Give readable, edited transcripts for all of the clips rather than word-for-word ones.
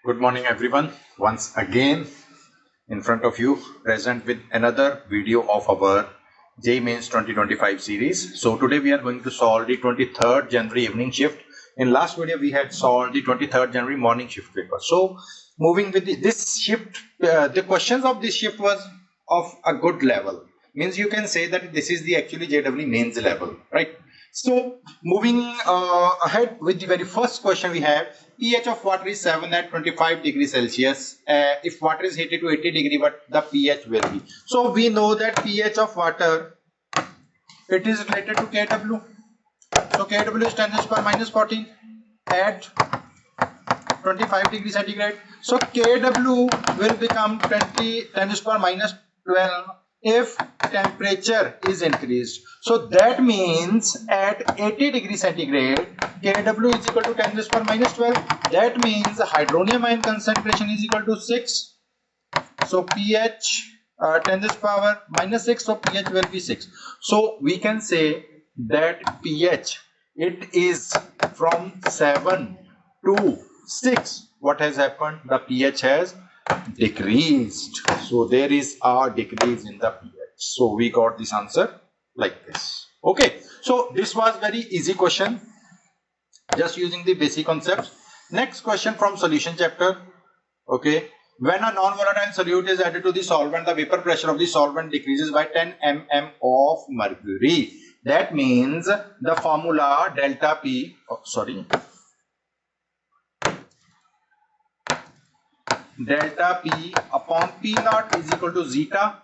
Good morning everyone. Once again in front of you present with another video of our JEE Mains 2025 series. So today we are going to solve the 23rd January evening shift. In last video we had solved the 23rd January morning shift paper. So moving with this shift, the questions of this shift was of a good level. Means you can say that this is the actually JEE Mains level, right? So moving ahead with the very first question we have, pH of water is 7 at 25 degrees Celsius. If water is heated to 80 degree, what the pH will be? So we know that pH of water, it is related to Kw. So Kw is 10 to the power minus 14 at 25 degrees centigrade. So Kw will become 10 to the power minus 12 if temperature is increased. So that means at 80 degrees centigrade, Kw is equal to 10 to the power minus 12. That means the hydronium ion concentration is equal to 6. So pH 10 to the power minus 6. So pH will be 6. So we can say that pH, it is from 7 to 6. What has happened? The pH has decreased. So there is a decrease in the pH. So we got this answer like this. Okay. So this was very easy question, just using the basic concepts. Next question from solution chapter. Okay. When a non-volatile solute is added to the solvent, the vapor pressure of the solvent decreases by 10 mm of mercury. That means the formula delta P, delta P upon P naught is equal to zeta.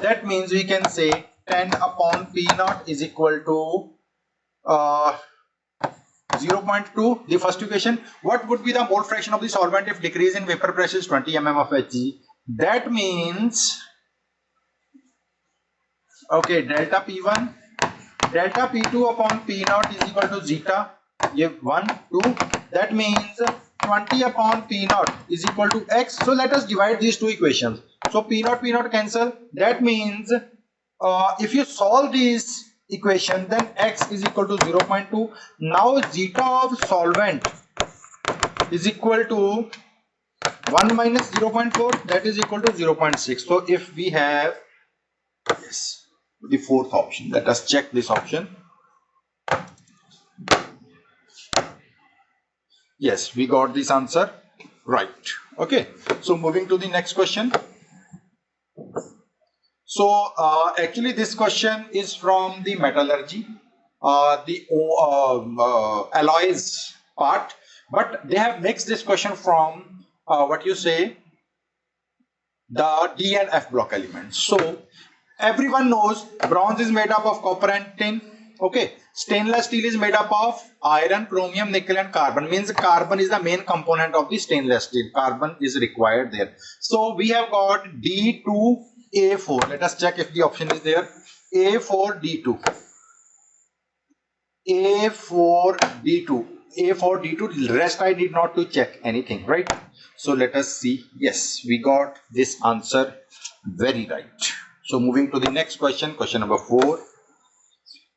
That means we can say 10 upon P naught is equal to 0.2. The first equation, what would be the mole fraction of the solvent if decrease in vapor pressure is 20 mm of Hg? That means, okay, delta P1, delta P2 upon P naught is equal to zeta. Ye 1, 2. That means 20 upon P naught is equal to x. So let us divide these two equations. So P naught cancel. That means if you solve this equation, then x is equal to 0.2. Now zeta of solvent is equal to 1 minus 0.4, that is equal to 0.6. So if we have yes, the fourth option, let us check this option. Yes, we got this answer right. Okay, so moving to the next question. So actually this question is from the metallurgy, the alloys part, but they have mixed this question from what you say, the D and F block elements. So everyone knows bronze is made up of copper and tin. Okay, stainless steel is made up of iron, chromium, nickel and carbon. Means carbon is the main component of the stainless steel. Carbon is required there. So we have got D2A4. Let us check if the option is there. A4D2. A4D2. A4D2. Rest I did not to check anything, right? So let us see. Yes, we got this answer very right. So moving to the next question, question number 4.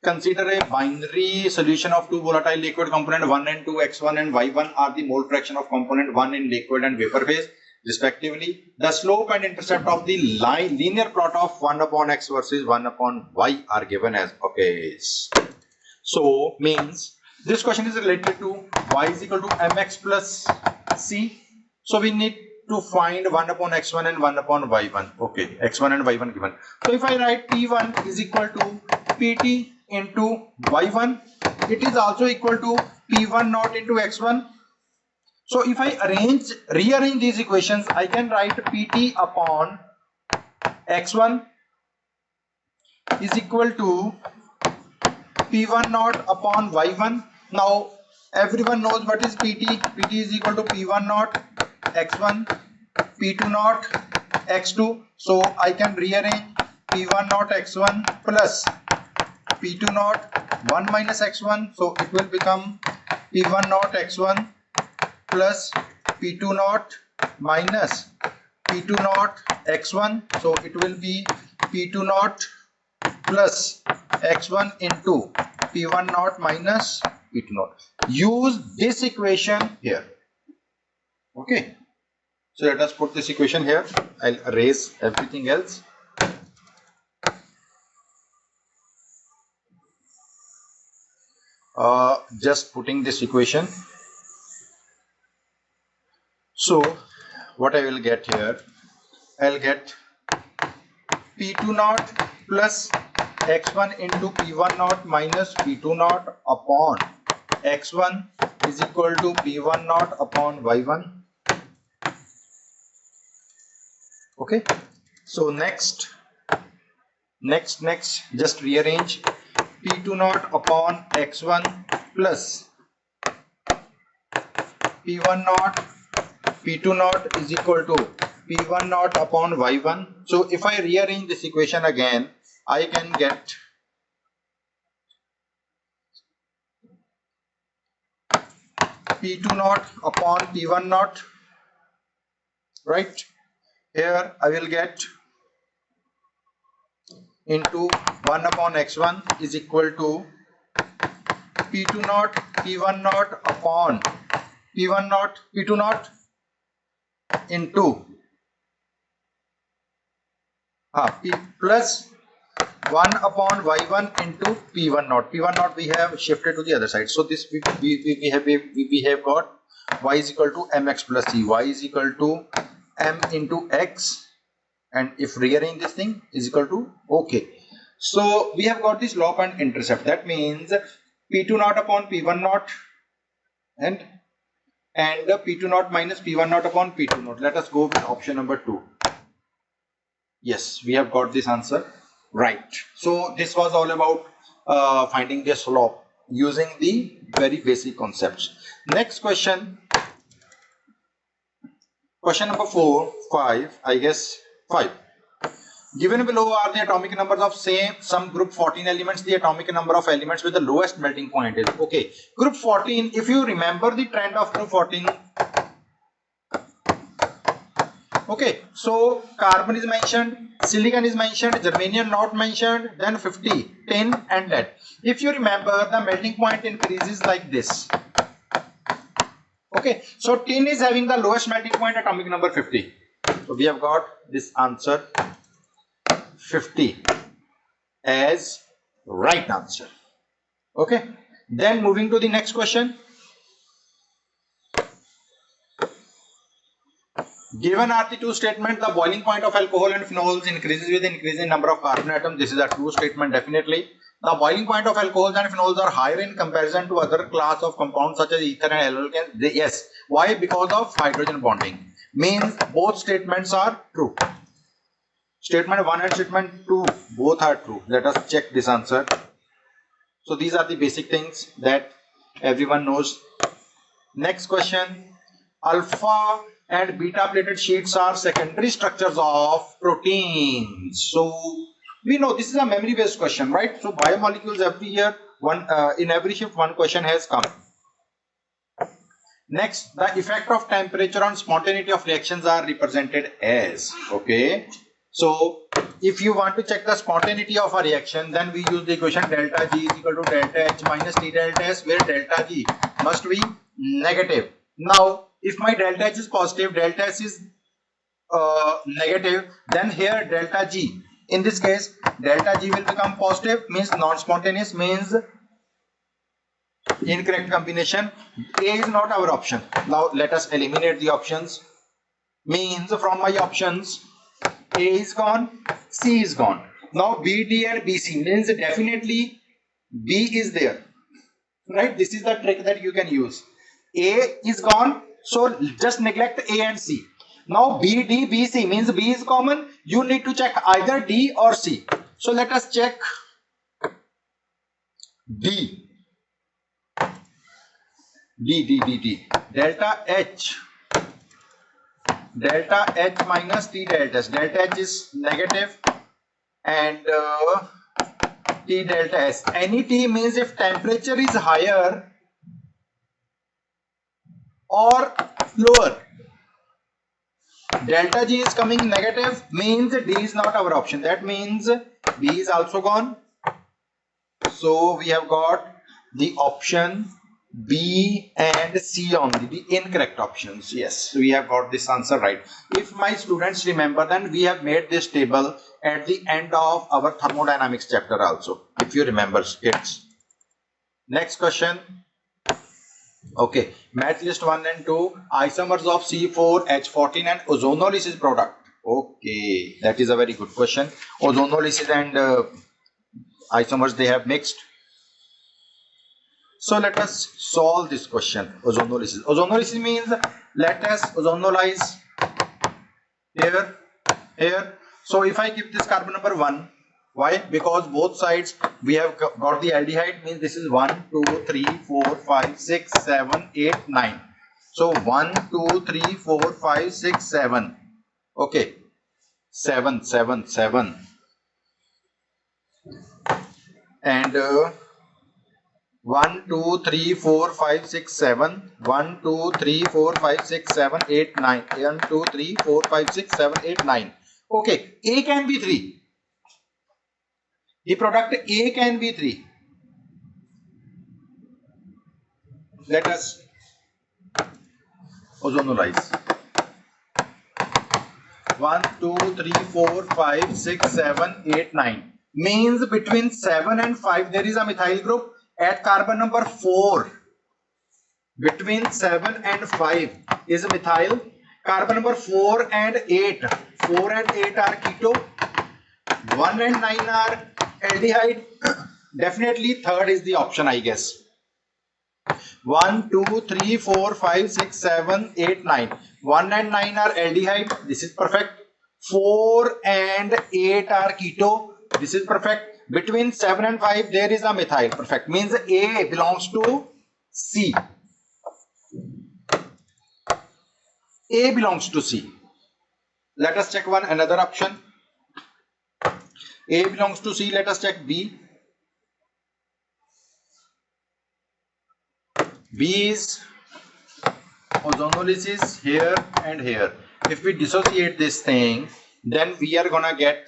Consider a binary solution of two volatile liquid component 1 and 2, x1 and y1 are the mole fraction of component 1 in liquid and vapor phase respectively. The slope and intercept of the linear plot of 1 upon x versus 1 upon y are given as, okay. So means this question is related to y is equal to mx plus c. So we need to find 1 upon x1 and 1 upon y1. Okay, x1 and y1 given. So if I write p1 is equal to pt into y1, it is also equal to p1 naught into x1. So if I rearrange these equations, I can write pt upon x1 is equal to p1 naught upon y1. Now everyone knows what is pt. Pt is equal to p1 naught x1, p2 naught x2. So I can rearrange p1 naught x1 plus p2 naught 1 minus x1. So it will become p1 naught x1 plus p2 naught minus p2 naught x1. So it will be p2 naught plus x1 into p1 naught minus p2 naught. Use this equation here. Okay. So let us put this equation here. I'll erase everything else. Just putting this equation. So what I will get here, I'll get P2 naught plus x1 into P1 naught minus P2 naught upon x1 is equal to P1 naught upon y1. Okay, so next just rearrange P2 naught upon x1 plus P1 naught P2 naught is equal to P1 naught upon y1. So if I rearrange this equation again, I can get P2 naught upon P1 naught, right? Here I will get into 1 upon x1 is equal to P2 naught P1 naught upon P1 naught P2 naught into P plus 1 upon y1 into P1 naught. P1 naught we have shifted to the other side. So this we have got y is equal to mx plus c. Y is equal to m into x, and if rearrange this thing is equal to okay. So we have got this slope and intercept. That means P2 naught upon P1 naught and P2 naught minus P1 naught upon P2 naught. Let us go with option number 2. Yes, we have got this answer right. So this was all about finding the slope using the very basic concepts. Next question, question number 5, I guess 5. Given below are the atomic numbers of some group 14 elements. The atomic number of elements with the lowest melting point is okay. Group 14, if you remember the trend of group 14, okay, so carbon is mentioned, silicon is mentioned, germanium not mentioned, then 50, tin and lead. If you remember, the melting point increases like this. Okay, so tin is having the lowest melting point, atomic number 50. So we have got this answer 50 as right answer. Okay, then moving to the next question. Given are the two statements, the boiling point of alcohol and phenols increases with increasing number of carbon atoms. This is a true statement definitely. The boiling point of alcohols and phenols are higher in comparison to other class of compounds such as ether and alkynes. Yes. Why? Because of hydrogen bonding. Means both statements are true. Statement 1 and statement 2 both are true. Let us check this answer. So these are the basic things that everyone knows. Next question. Alpha and beta plated sheets are secondary structures of proteins. So we know this is a memory based question, right? So biomolecules every year, in every shift one question has come. Next, the effect of temperature on spontaneity of reactions are represented as, okay. So if you want to check the spontaneity of a reaction, then we use the equation delta G is equal to delta H minus T delta S, where delta G must be negative. Now if my delta H is positive, delta S is negative, then here delta G, in this case delta G will become positive, means non-spontaneous, means incorrect combination. A is not our option. Now let us eliminate the options. Means from my options, A is gone, C is gone. Now B, D and BC means definitely B is there, right? This is the trick that you can use. A is gone, so just neglect A and C. Now B, D, B, C means B is common. You need to check either D or C. So let us check D. D. Delta H minus T delta S. Delta H is negative and T delta S. Any T means if temperature is higher or lower. Delta G is coming negative, means D is not our option. That means B is also gone. So we have got the option B and C only, the incorrect options. Yes, we have got this answer right. If my students remember, then we have made this table at the end of our thermodynamics chapter also, if you remember, kids. Next question. Okay, match list 1 and 2, isomers of C4H14 and ozonolysis product. Okay, that is a very good question. Ozonolysis and isomers, they have mixed. So let us solve this question. Ozonolysis. Ozonolysis means let us ozonolize here, here. So if I give this carbon number 1, why? Because both sides we have got the aldehyde, means this is 1, 2, 3, 4, 5, 6, 7, 8, 9. So 1, 2, 3, 4, 5, 6, 7. Okay. 7, 7, 7. And 1, 2, 3, 4, 5, 6, 7. 1, 2, 3, 4, 5, 6, 7, 8, 9. 1, 2, 3, 4, 5, 6, 7, 8, 9. Okay. A can be 3. The product A can be 3. Let us ozonolize. 1, 2, 3, 4, 5, 6, 7, 8, 9. Means between 7 and 5 there is a methyl group at carbon number 4. Between 7 and 5 is methyl. Carbon number 4 and 8. 4 and 8 are keto. 1 and 9 are aldehyde. Definitely third is the option, I guess. 1, 2, 3, 4, 5, 6, 7, 8, 9. 1 and 9 are aldehyde. This is perfect. 4 and 8 are keto. This is perfect. Between 7 and 5 there is a methyl. Perfect. Means A belongs to C. A belongs to C. Let us check another option. A belongs to C. Let us check B. B is ozonolysis here and here. If we dissociate this thing, then we are gonna get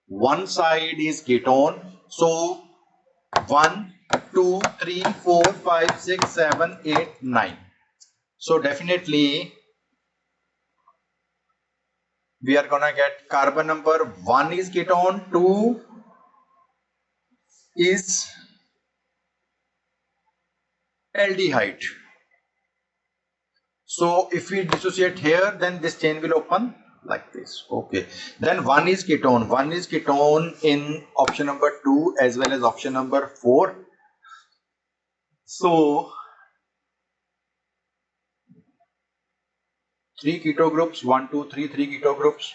one side is ketone. So 1, 2, 3, 4, 5, 6, 7, 8, 9. So definitely we are gonna get carbon number 1 is ketone, 2 is aldehyde. So if we dissociate here, then this chain will open like this. Okay. Then 1 is ketone. 1 is ketone in option number 2 as well as option number 4. So 3 keto groups, 1, 2, 3, 3 keto groups.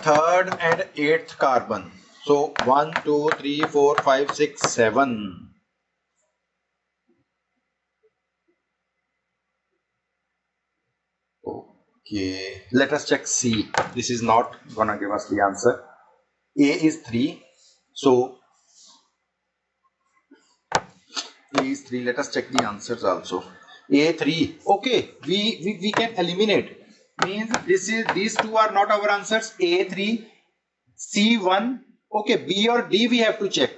Third and 8th carbon. So 1, 2, 3, 4, 5, 6, 7. Okay, let us check C. This is not gonna give us the answer. A is 3. So A is 3. Let us check the answers also. A 3. Okay, we can eliminate. Means these two are not our answers. A 3, C 1. Okay, B or D we have to check.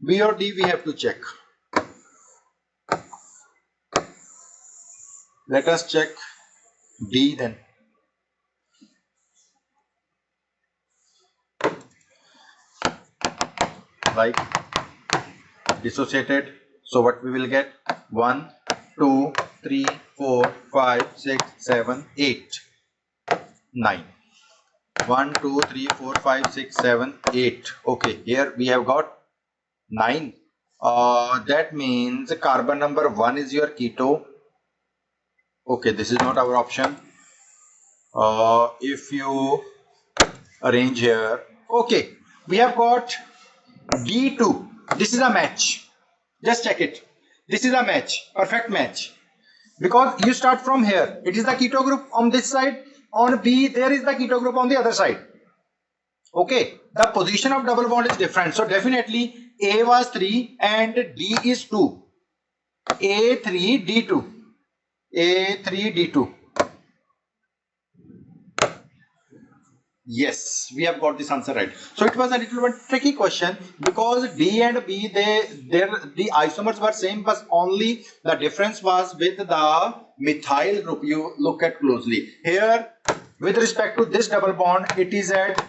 B or D we have to check. Let us check D then. Like dissociated. So what we will get? 1, 2, 3, 4, 5, 6, 7, 8, 9. 1, 2, 3, 4, 5, 6, 7, 8. Okay, here we have got 9. That means carbon number 1 is your keto. Okay, this is not our option. If you arrange here, okay, we have got D2. This is a match. Just check it. This is a match, perfect match. Because you start from here. It is the keto group on this side. On B, there is the keto group on the other side. Okay, the position of double bond is different. So definitely A was 3 and D is 2. A3, D2. A3, D2. Yes, we have got this answer right. So it was a little bit tricky question because D and B, the isomers were same, but only the difference was with the methyl group. You look at closely here. With respect to this double bond, it is at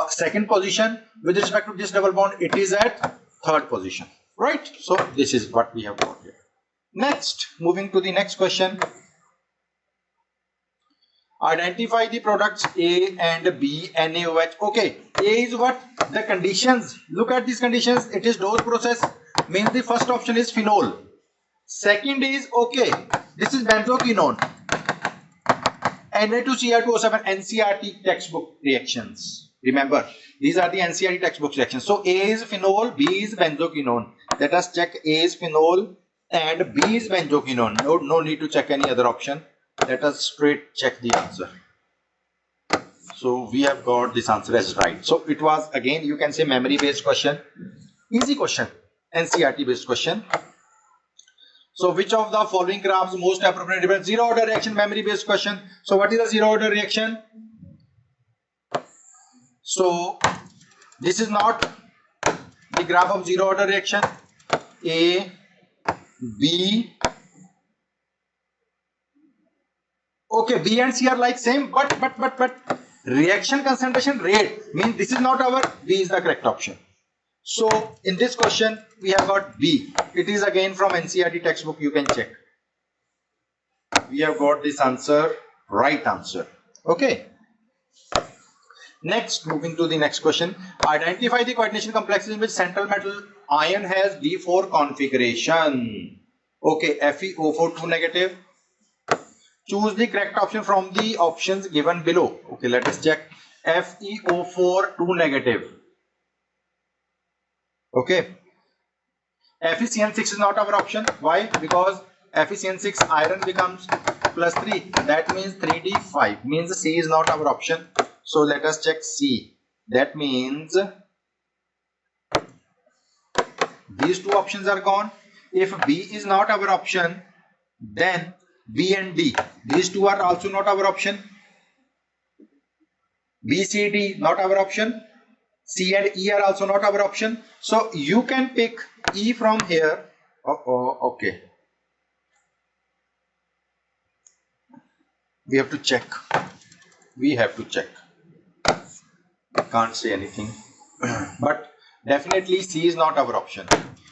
second position. With respect to this double bond, it is at third position. Right? So this is what we have got here. Next, moving to the next question. Identify the products A and B NaOH. Okay, A is what? The conditions. Look at these conditions. It is dose process. Means the first option is phenol. Second is, okay, this is benzoquinone. Na2Cr2O7 NCRT textbook reactions. Remember, these are the NCRT textbook reactions. So A is phenol, B is benzoquinone. Let us check A is phenol and B is benzoquinone. No need to check any other option. Let us straight check the answer. So we have got this answer as right. So it was, again, you can say memory based question. Easy question. NCRT based question. So which of the following graphs most appropriate? Zero order reaction, memory based question. So what is a zero order reaction? So this is not the graph of zero order reaction. A, B. Okay, B and C are like same, but reaction concentration rate means this is not our, B is the correct option. So in this question we have got B. It is again from NCRT textbook, you can check. We have got this answer, right answer. Okay. Next, moving to the next question. Identify the coordination complexes in which central metal ion has D4 configuration. Okay, FeO4 2 negative. Choose the correct option from the options given below. Okay, let us check. FeO4 2 negative. Okay. FeCN6 is not our option. Why? Because FeCN6 iron becomes +3. That means 3D5. Means C is not our option. So let us check C. That means these two options are gone. If B is not our option, then B and D. These two are also not our option. B, C, D not our option. C and E are also not our option. So you can pick E from here. Okay. We have to check. Can't say anything. But definitely C is not our option.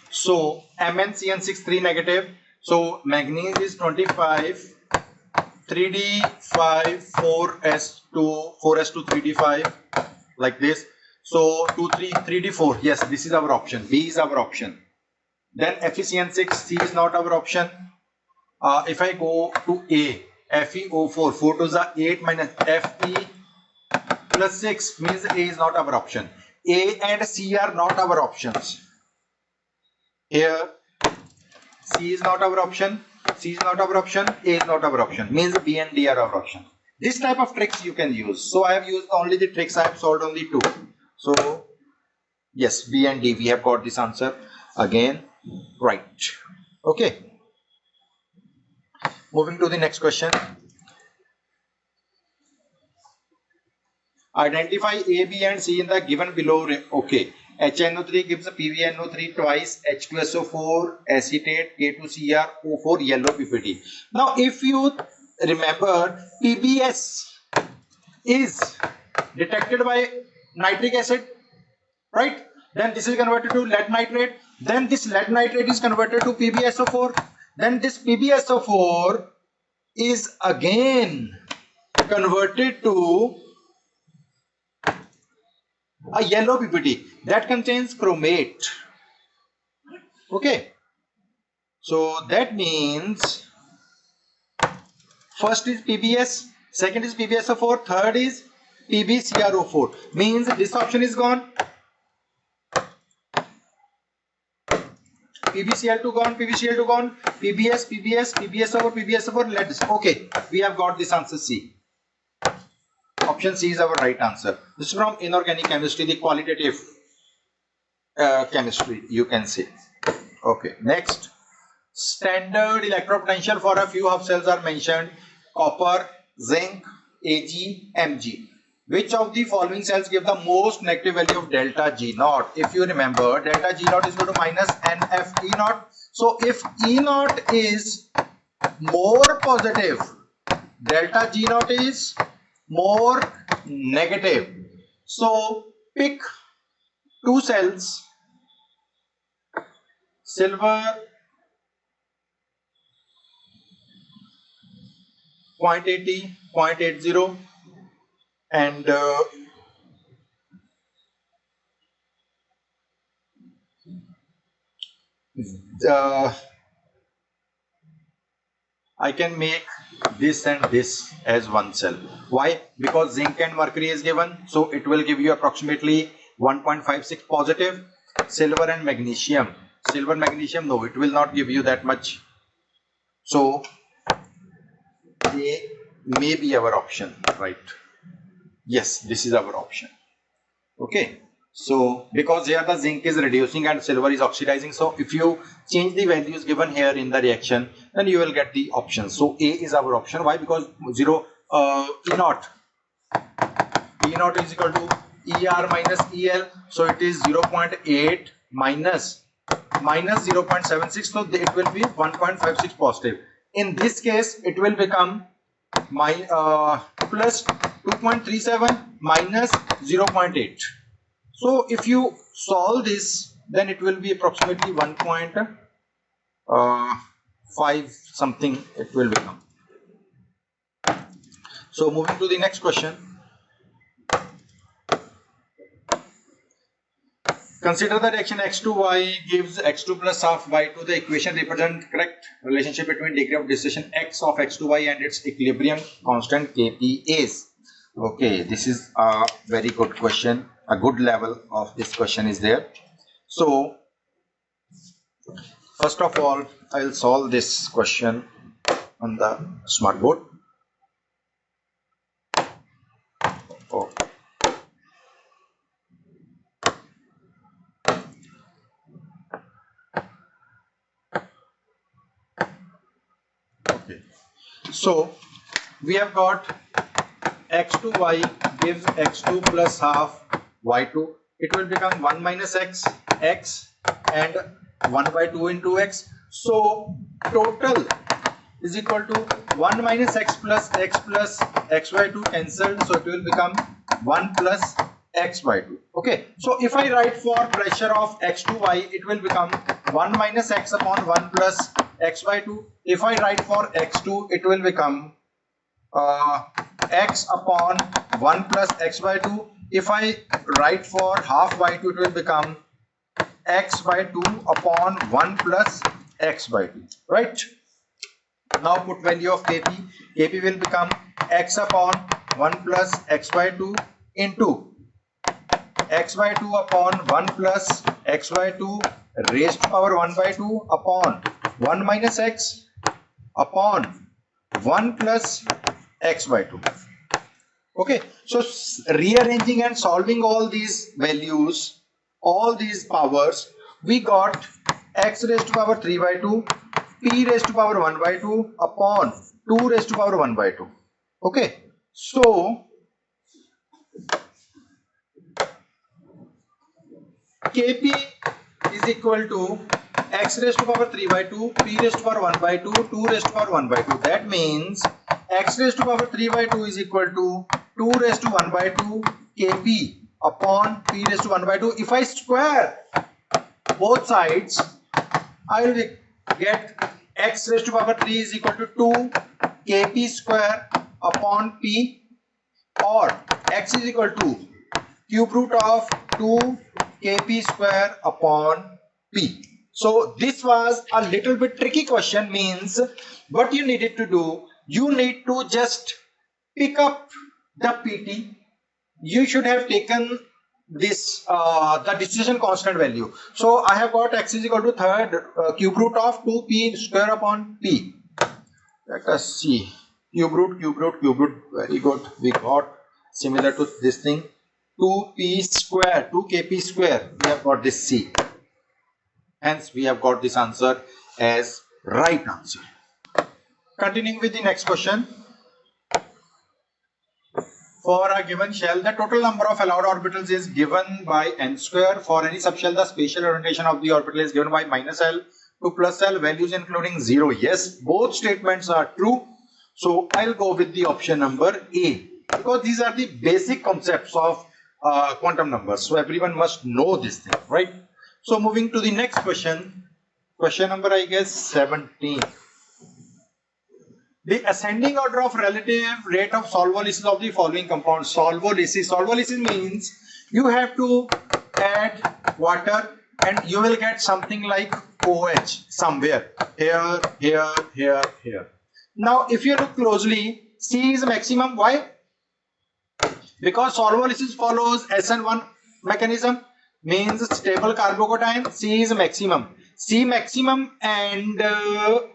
So MnCN6 3 negative. So manganese is 25. 3D5 4s2 4s2 3D5 like this. So 3D4. Yes, this is our option. B is our option. Then FeCN6, C is not our option. If I go to A, FeO4, 4 to the 8 minus Fe plus 6 means A is not our option. A and C are not our options. Here C is not our option, C is not our option, A is not our option. Means B and D are our option. This type of tricks you can use. So I have used only the tricks, I have solved only two. So yes, B and D, we have got this answer again right. Okay. Moving to the next question. Identify A, B and C in the given below. Okay. HNO3 gives a PbNO3 twice, H2SO4 acetate, K2CrO4 yellow PPT. Now if you remember, PBS is detected by nitric acid, right? Then this is converted to lead nitrate. Then this lead nitrate is converted to PbSO4. Then this PbSO4 is again converted to a yellow PPT that contains chromate. Okay. So that means first is PBS, second is PbSO4, third is PbCrO4. Means this option is gone. PbCl2 gone, PbCl2 gone, PBS, PbSO4, PbSO4, let's. Okay, we have got this answer C. Option C is our right answer. This is from inorganic chemistry, the qualitative chemistry, you can say. Okay, next. Standard electropotential for a few half cells are mentioned: copper, zinc, Ag, Mg. Which of the following cells give the most negative value of delta G naught? If you remember, delta G naught is equal to minus NF E naught. So if E naught is more positive, delta G naught is more negative. So pick two cells, silver 0.80, 0.80 and I can make this and this as one cell. Why? Because zinc and mercury is given, so it will give you approximately 1.56 positive. Silver and magnesium. Silver, magnesium, no, it will not give you that much. So they may be our option, right? Yes, this is our option. Okay. So because here the zinc is reducing and silver is oxidizing, so if you change the values given here in the reaction, then you will get the option. So A is our option. Why? Because E naught is equal to ER minus EL, so it is 0.8 minus 0.76, so it will be 1.56 positive. In this case it will become plus 2.37 minus 0.8. So if you solve this, then it will be approximately 1.5 something it will become. So moving to the next question. Consider the reaction x2y gives x2 plus half y2. The equation represents correct relationship between degree of dissociation x of x2y and its equilibrium constant Kp is. Okay, this is a very good question. A good level of this question is there. So first of all, I will solve this question on the smart board. Oh. Okay. So we have got x2y gives x2 plus half y2. It will become 1 minus x and 1 by 2 into x. So total is equal to 1 minus x plus x by 2 cancelled. So it will become 1 plus x by 2. Okay. So if I write for pressure of x2y, it will become 1 minus x upon 1 plus x by 2. If I write for x2, it will become x upon 1 plus x by 2. If I write for half y2, it will become x by 2 upon 1 plus x by 2. Right? Now put value of Kp. Kp will become x upon 1 plus x by 2 into x by 2 upon 1 plus x by 2 raised to power 1 by 2 upon 1 minus x upon 1 plus x by 2. Okay, so rearranging and solving all these values, all these powers, we got x raised to power 3 by 2, p raised to power 1 by 2 upon 2 raised to power 1 by 2. Okay, so Kp is equal to x raised to power 3 by 2, p raised to power 1 by 2, 2 raised to power 1 by 2. That means x raised to power 3 by 2 is equal to 2 raised to 1 by 2 Kp upon p raised to 1 by 2. If I square both sides, I will get x raised to power 3 is equal to 2 Kp square upon p, or x is equal to cube root of 2 Kp square upon p. So this was a little bit tricky question. Means what you needed to do, you need to just pick up the Pt. You should have taken this the dissociation constant value. So I have got x is equal to third cube root of 2p square upon p. Let us see. Cube root. Very good. We got similar to this thing. 2p square, 2kp square. We have got this c. Hence, we have got this answer as right answer. Continuing with the next question. For a given shell, the total number of allowed orbitals is given by n square. For any subshell, the spatial orientation of the orbital is given by minus L to plus L, values including 0. Yes, both statements are true. So I'll go with the option number A, because these are the basic concepts of quantum numbers. So everyone must know this thing, right? So moving to the next question. Question number, I guess, 17. The ascending order of relative rate of solvolysis of the following compounds. Solvolysis means you have to add water and you will get something like OH somewhere. Here, here, here, here. Now, if you look closely, C is maximum. Why? Because solvolysis follows SN1 mechanism, means stable carbocation. C is maximum. C maximum and A,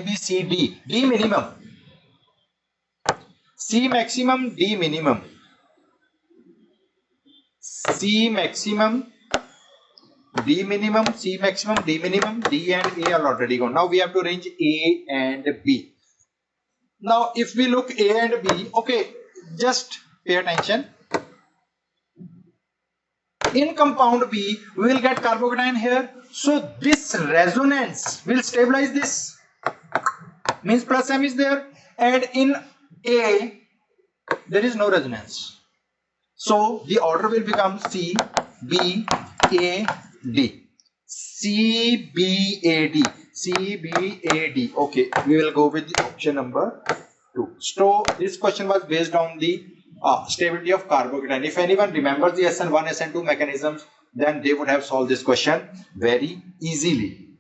B, C, D. D minimum. C maximum, D minimum. C maximum, D minimum, C maximum, D minimum, D and A are already gone. Now we have to arrange A and B. Now if we look A and B, okay, just pay attention. In compound B, we will get carbocation here. So this resonance will stabilize this. Means plus M is there. And in A, there is no resonance. So the order will become C, B, A, D. C, B, A, D. C, B, A, D. Okay, we will go with the option number 2. So this question was based on the stability of carbocation. If anyone remembers the SN1, SN2 mechanisms, then they would have solved this question very easily.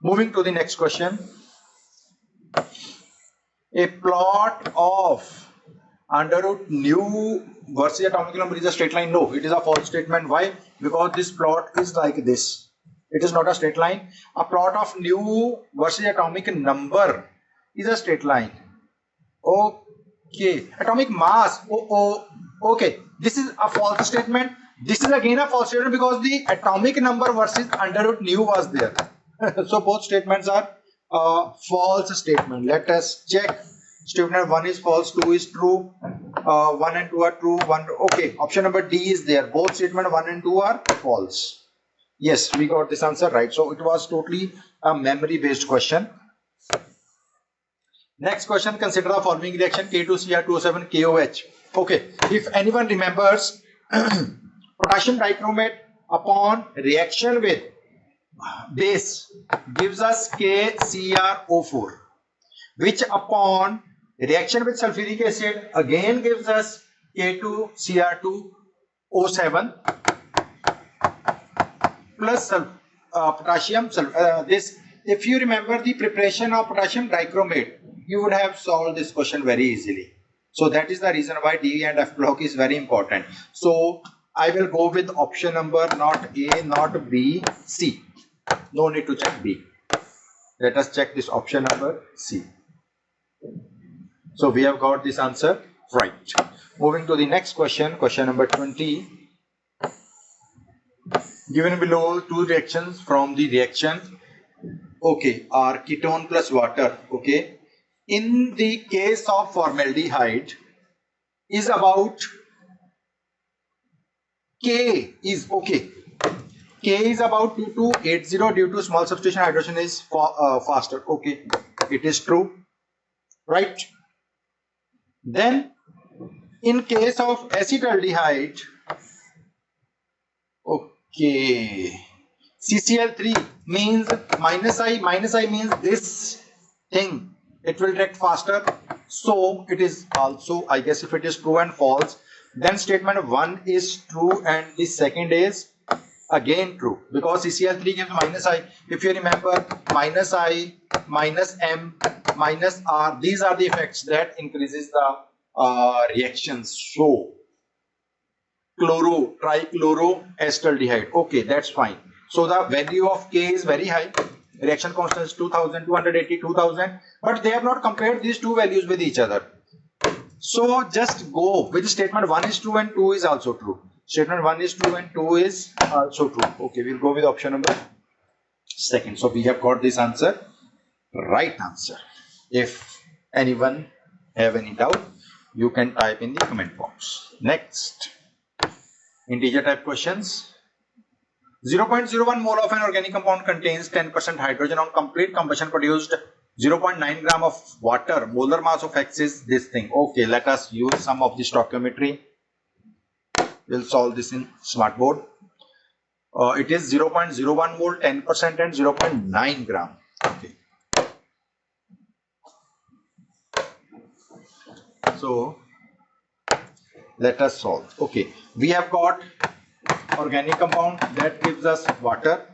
Moving to the next question. A plot of under root nu versus atomic number is a straight line. No, it is a false statement. Why? Because this plot is like this. It is not a straight line. A plot of nu versus atomic number is a straight line. Okay. Atomic mass. Okay. This is a false statement. This is again a false statement because the atomic number versus under root nu was there. So both statements are false statement. Let us check. Statement 1 is false, 2 is true, 1 and 2 are true, 1. Okay, option number D is there. Both statement 1 and 2 are false. Yes, we got this answer right. So it was totally a memory based question. Next question, consider the following reaction K2Cr2O7 KOH. Okay, if anyone remembers, potassium dichromate upon reaction with base gives us KCrO4, which upon reaction with sulfuric acid again gives us K2Cr2O7 plus potassium. This, if you remember the preparation of potassium dichromate, you would have solved this question very easily. So that is the reason why D and F block is very important. So I will go with option number not A, not B, C. No need to check B. Let us check this option number C. So we have got this answer right. Moving to the next question, question number 20. Given below two reactions from the reaction, okay, are ketone plus water. Okay, in the case of formaldehyde is about K is okay. K is about 2280 due to small substitution hydrogen is faster. Okay, it is true, right? Then in case of acetaldehyde, okay, CCl3 means minus I means this thing, it will react faster. So it is also, I guess, if it is true and false, then statement 1 is true and the second is again true, because CCl3 gives minus I. If you remember, minus I, minus M, minus R, these are the effects that increases the reactions. So trichloroacetaldehyde, okay, that's fine. So the value of K is very high, reaction constant is 2280, 2000, but they have not compared these two values with each other. So just go with statement 1 is true and 2 is also true. Statement 1 is true and 2 is also true. Okay, we'll go with option number 2. So we have got this answer, right answer. If Anyone have any doubt? You can type in the comment box. Next, integer type questions. 0.01 mole of an organic compound contains 10% hydrogen. On complete combustion produced 0.9 gram of water. Molar mass of X is this thing. Okay, let us use some of the stoichiometry. We'll solve this in smartboard. It is 0.01 mole, 10% and 0.9 gram. Okay. So let us solve. Okay, we have got organic compound that gives us water.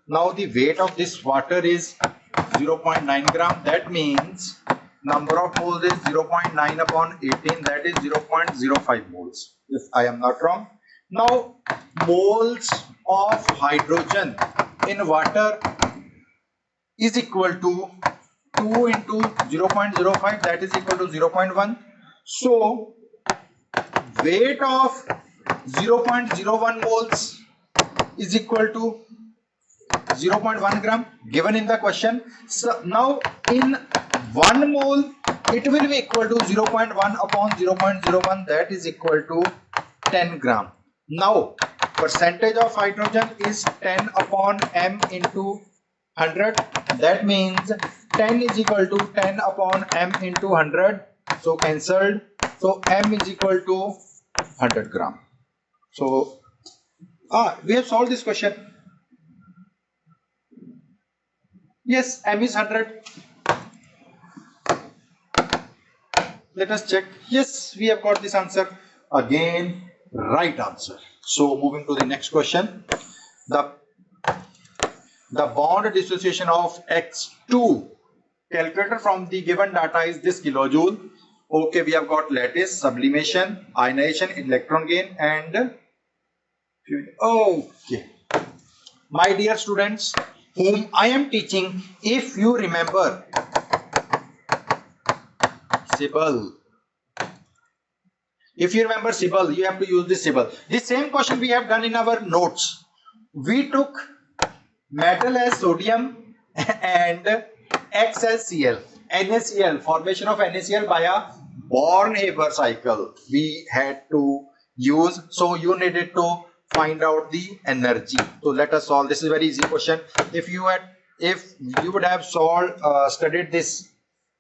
Now the weight of this water is 0.9 gram. That means number of moles is 0.9 upon 18. That is 0.05 moles, if I am not wrong. Now moles of hydrogen in water is equal to 2 into 0.05, that is equal to 0.1. So weight of 0.01 moles is equal to 0.1 gram given in the question. So now in 1 mole it will be equal to 0.1 upon 0.01, that is equal to 10 gram. Now percentage of hydrogen is 10 upon m into 100. That means 10 is equal to 10 upon m into 100. So cancelled. So m is equal to 100 gram. So we have solved this question. Yes, m is 100. Let us check. Yes, we have got this answer. Again, right answer. So moving to the next question. The bond dissociation of X2 calculated from the given data is this kilojoule. Okay, we have got lattice, sublimation, ionization, electron gain, and okay. My dear students, whom I am teaching, if you remember Sybil, if you remember Sybil, you have to use this Sybil. The same question we have done in our notes. We took metal as sodium and X as Cl. NaCl, formation of NaCl by a Born-Haber cycle we had to use. So you needed to find out the energy. So let us solve. This is a very easy question. If you would have studied this,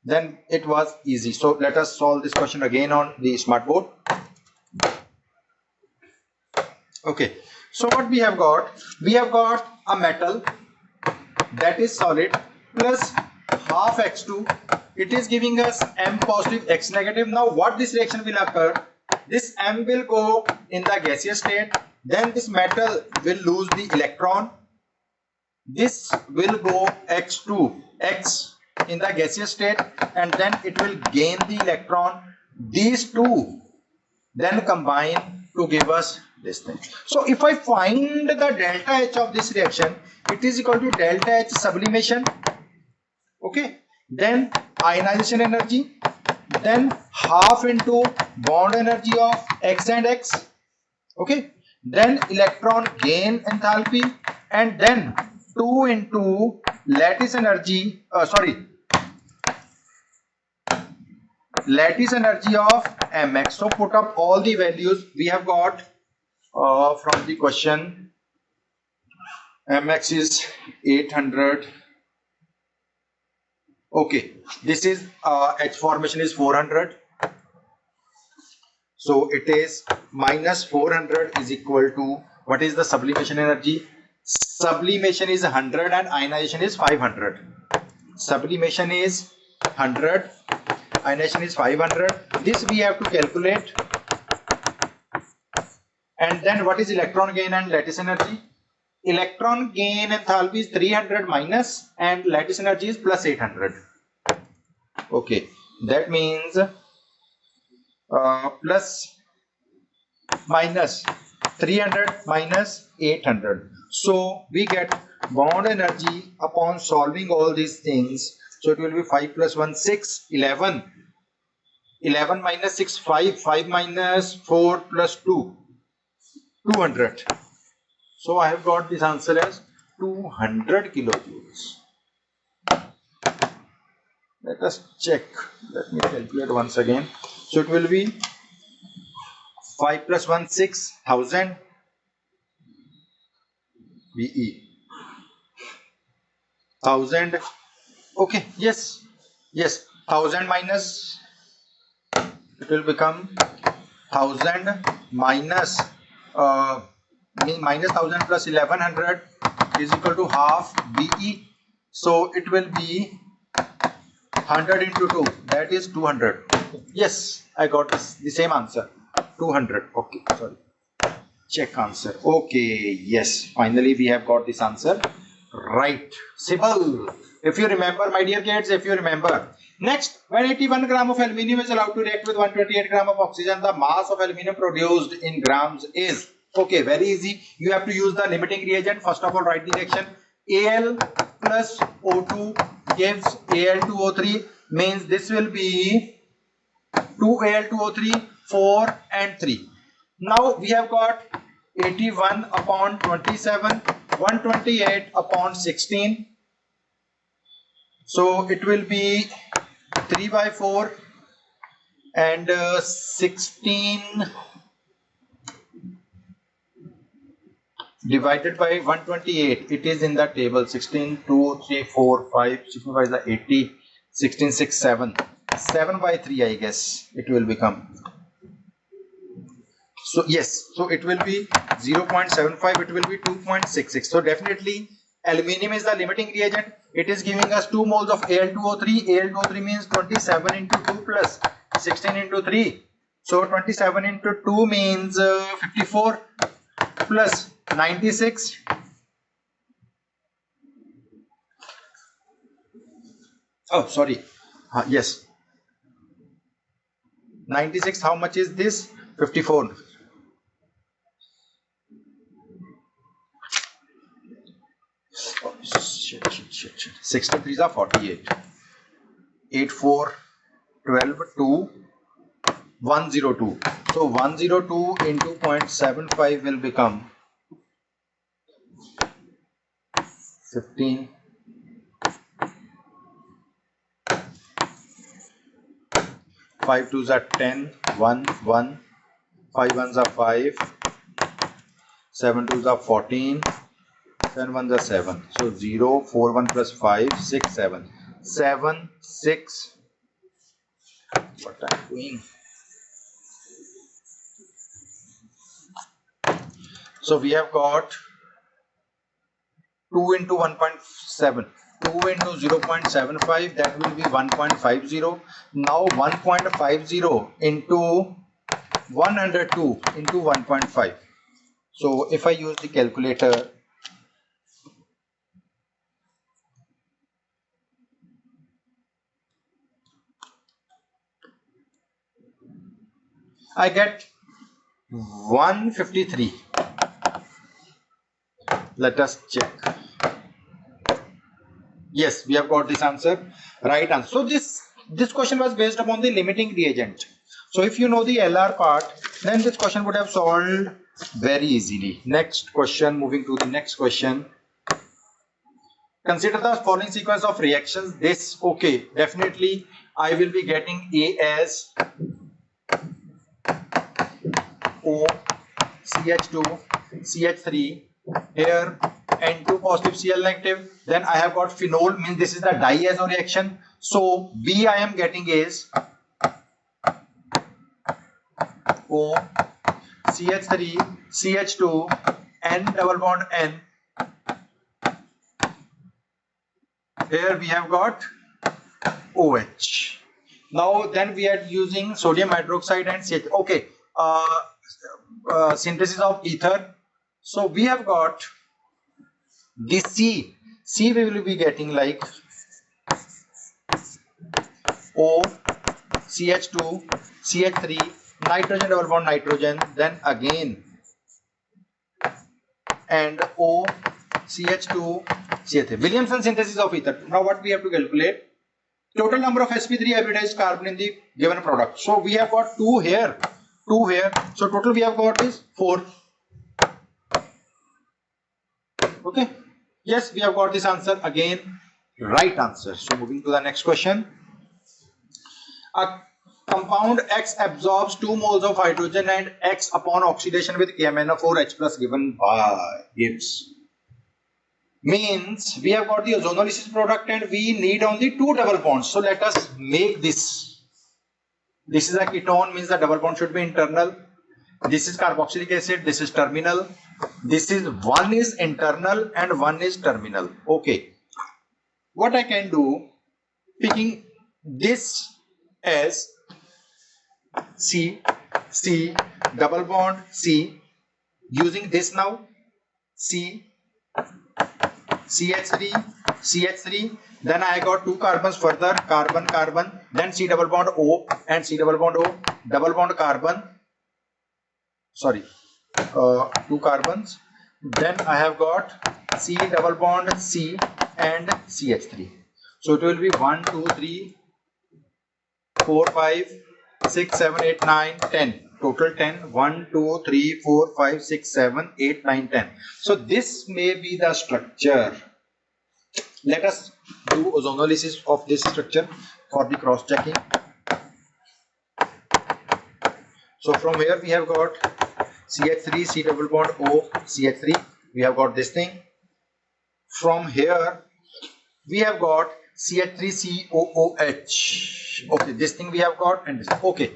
then it was easy. So let us solve this question again on the smartboard. Okay. So what we have got? We have got a metal that is solid plus half X2. It is giving us M positive, X negative. Now what this reaction will occur? This M will go in the gaseous state. Then this metal will lose the electron. This will go X2, X in the gaseous state, and then it will gain the electron. These two then combine to give us this thing. So if I find the delta H of this reaction, it is equal to delta H sublimation. Okay. Then ionization energy, then half into bond energy of X and X. Okay. Then electron gain enthalpy, and then 2 into lattice energy, lattice energy of mx. So put up all the values we have got from the question. Mx is 800. Okay, this is H formation is 400. So it is minus 400 is equal to, what is the sublimation energy? Sublimation is 100 and ionization is 500. Sublimation is 100, ionization is 500. This we have to calculate. And then what is electron gain and lattice energy? Electron gain enthalpy is 300 minus, and lattice energy is plus 800. Okay, that means minus 300 minus 800. So we get bond energy upon solving all these things. So it will be 5 plus 1, 6, 11. 11 minus 6, 5. 5 minus 4 plus 2, 200. So I have got this answer as 200 kilojoules. Let us check. Let me calculate once again. So it will be 5 plus 1, 6,000 BE. 1000. Okay, yes. Yes. 1000 minus, it will become 1000 minus minus 1000 plus 1100 is equal to half BE. So it will be 100 into 2, that is 200. Yes, I got this, the same answer, 200. Okay, sorry, check answer. Okay, yes, finally we have got this answer right. Simple. If you remember, my dear kids, if you remember. Next, when 81 gram of aluminium is allowed to react with 128 gram of oxygen, the mass of aluminium produced in grams is. Okay, very easy. You have to use the limiting reagent. First of all, write the reaction. Al plus O2 gives Al2O3, means this will be 2Al2O3, 4 and 3. Now we have got 81 upon 27, 128 upon 16. So it will be 3 by 4 and 16 divided by 128. It is in the table. 16, 2, 3, 4, 5, 16 by the 80, 16, 6, 7. 7 by 3, I guess it will become. So yes, so it will be 0.75, it will be 2.66. So definitely aluminium is the limiting reagent. It is giving us 2 moles of Al2O3. Al2O3 means 27 into 2 plus 16 into 3. So 27 into 2 means 54 plus 96. Oh, sorry. Yes. 96, how much is this? 54. Oh, shit. 63 are 48. 8, 4, 12, 2, 102. So 102 into 0.75 will become 15. 5 2s are 10, 1, 1, 5 1s are 5, 7 2s are 14, 7 1s are 7. So 0, 4, 1 plus 5, 6, 7. 7, 6. What I'm doing? So we have got 2 into 1.7. 2 into 0.75, that will be 1.50. Now 1.50 into 102 into 1.5. So if I use the calculator, I get 153. Let us check. Yes, we have got this answer, right answer. So this question was based upon the limiting reagent. So if you know the LR part, then this question would have solved very easily. Next question, moving to the next question. Consider the following sequence of reactions. This, okay, definitely I will be getting A as O, CH2, CH3, here N2 positive, Cl negative. Then I have got phenol, means this is the diazo reaction. So B I am getting is O, CH3, CH2, N double bond N. Here we have got OH. Now then we are using sodium hydroxide and CH. Okay, synthesis of ether. So we have got the C. C we will be getting like O, CH2, CH3, nitrogen double bond nitrogen, then again and O, CH2, CH3. Williamson synthesis of ether. Now what we have to calculate? Total number of sp3 hybridized carbon in the given product. So we have got 2 here, 2 here. So total we have got is 4. Okay. Yes, we have got this answer again, right answer. So moving to the next question. A compound X absorbs 2 moles of hydrogen and X upon oxidation with KMnO4H plus given by Gibbs. Means we have got the ozonolysis product and we need only 2 double bonds. So let us make this. This is a ketone, means the double bond should be internal. This is carboxylic acid, this is terminal. This is one is internal and one is terminal. Okay. What I can do, picking this as C, C, double bond C, using this now, C, CH3, CH3, then I got 2 carbons further, carbon, carbon, then C double bond O and C double bond O, double bond carbon, sorry, 2 carbons, then I have got C double bond C and CH3. So it will be 1, 2, 3, 4, 5, 6, 7, 8, 9, 10. Total 10. 1, 2, 3, 4, 5, 6, 7, 8, 9, 10. So this may be the structure. Let us do ozonolysis of this structure for the cross checking. So from here we have got CH3, C double bond O, CH3. We have got this thing. From here we have got CH3COOH. Okay, this thing we have got and this. Okay,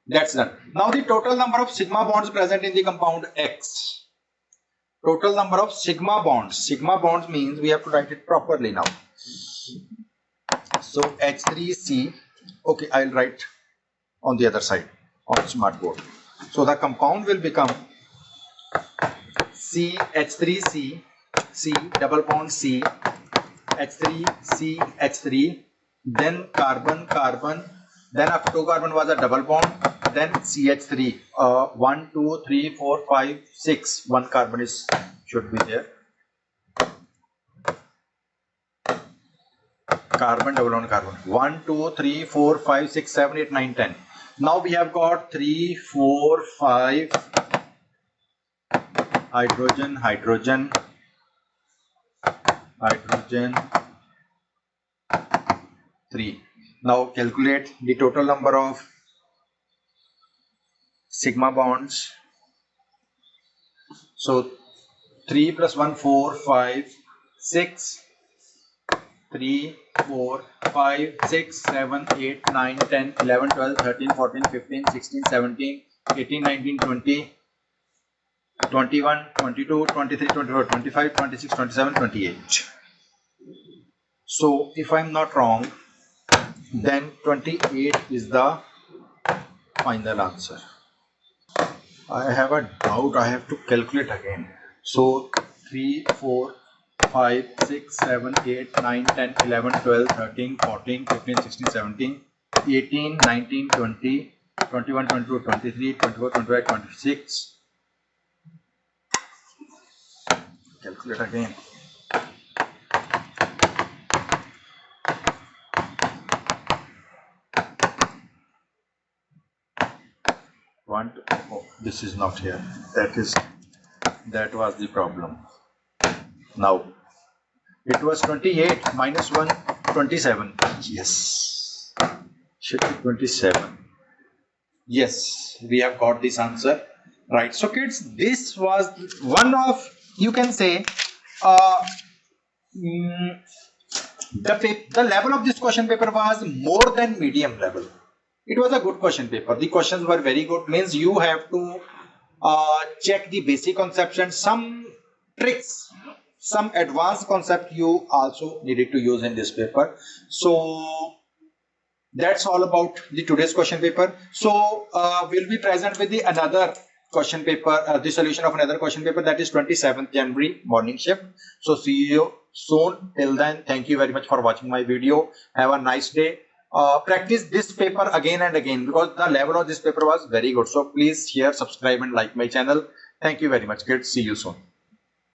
that's done. Now the total number of sigma bonds present in the compound X. Total number of sigma bonds. Sigma bonds means we have to write it properly now. So H3C. Okay, I'll write on the other side on smart board. So the compound will become CH3C, C double bond C, H3, C, H3, then carbon, carbon, then after 2 carbon was a double bond, then CH3, 1, 2, 3, 4, 5, 6, 1 carbon is should be there. Carbon, double bond, carbon, 1, 2, 3, 4, 5, 6, 7, 8, 9, 10. Now we have got 3, 4, 5, hydrogen, hydrogen, hydrogen, 3. Now calculate the total number of sigma bonds. So 3 plus 1, 4, 5, 6, 3, 4, 5, 6, 7, 8, 9, 10, 11, 12, 13, 14, 15, 16, 17, 18, 19, 20, 21, 22, 23, 24, 25, 26, 27, 28. So if I am not wrong, then 28 is the final answer. I have a doubt, I have to calculate again. So 3, 4, 5, 6, 7, 8, 9, 10, 11, 12, 13, 14, 15, 16, 17, 18, 19, 20, 21, 22, 23, 24, 25, 26. Calculate again. One, oh, this is not here. That was the problem. Now it was 28 minus 1, 27. Yes, should be 27. Yes, we have got this answer right. So kids, this was one of, you can say, the level of this question paper was more than medium level. It was a good question paper. The questions were very good. Means you have to check the basic concepts and some tricks, some advanced concept you also needed to use in this paper. So that's all about the today's question paper. So we'll be present with the another question paper, the solution of another question paper, that is 27th January morning shift. So see you soon. Till then, thank you very much for watching my video. Have a nice day. Practice this paper again and again because the level of this paper was very good. So please share, subscribe and like my channel. Thank you very much kids. See you soon.